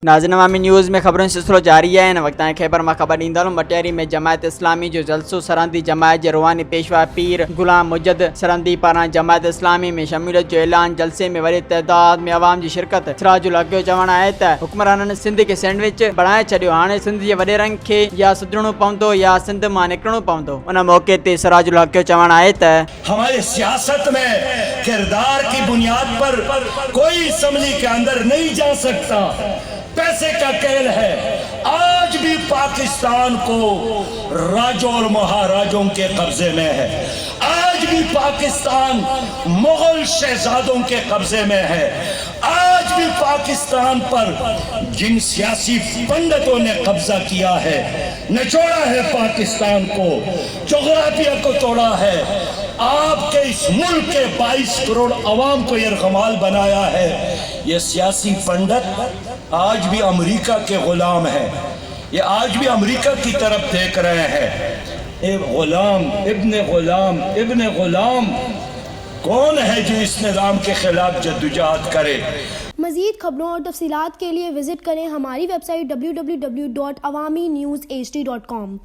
नाज़रीन अवामी न्यूज़ में खबरों सिलसिलो जारी है। इन वक्त खैबर में खबर ॾींदड़ मटियारी में जमायत इस्लामी जो जलसो सरहदी जमायत जे रुहानी पेशवा पीर गुलाम मुजद सरहदी पारां जमायत इस्लामी में शमूलियत जो ऐलान। जलसे में वॾी तइदाद में अवाम जी शिरकत। सिराजुल हक़ जो चवणु आहे त हुक्मराननि सिंध खे सैंडविच बणाए छॾियो, हाणे सिंध जे वॾेरनि खे या सुधरणो पवंदो या सिंध मां निकिरणो पवंदो। उन मौके ते सिराजुल हक़ जो चवणु आहे त हमारे सियासत में किरदार की बुनियाद पर कोई असम्बली के अंदर नहीं जा सकता। पैसे का खेल है। आज भी पाकिस्तान को राजों और महाराजों के कब्जे में है। आज भी पाकिस्तान मुगल शहजादों के कब्जे में है। आज भी पाकिस्तान पर जिन सियासी पंडितों ने कब्जा किया है, निचोड़ा है पाकिस्तान को, जोग्राफिया को तोड़ा है, आपके इस मुल्क के 22 करोड़ अवाम को यरगमाल बनाया है। ये सियासी पंडित आज भी अमेरिका के गुलाम हैं। ये आज भी अमेरिका की तरफ देख रहे हैं। गुलाम इब्ने गुलाम कौन है जो इस निज़ाम के खिलाफ जद्दोजहद करे। मज़ीद खबरों और तफसीलात के लिए विजिट करें हमारी वेबसाइट www.awamiNewsHD.com।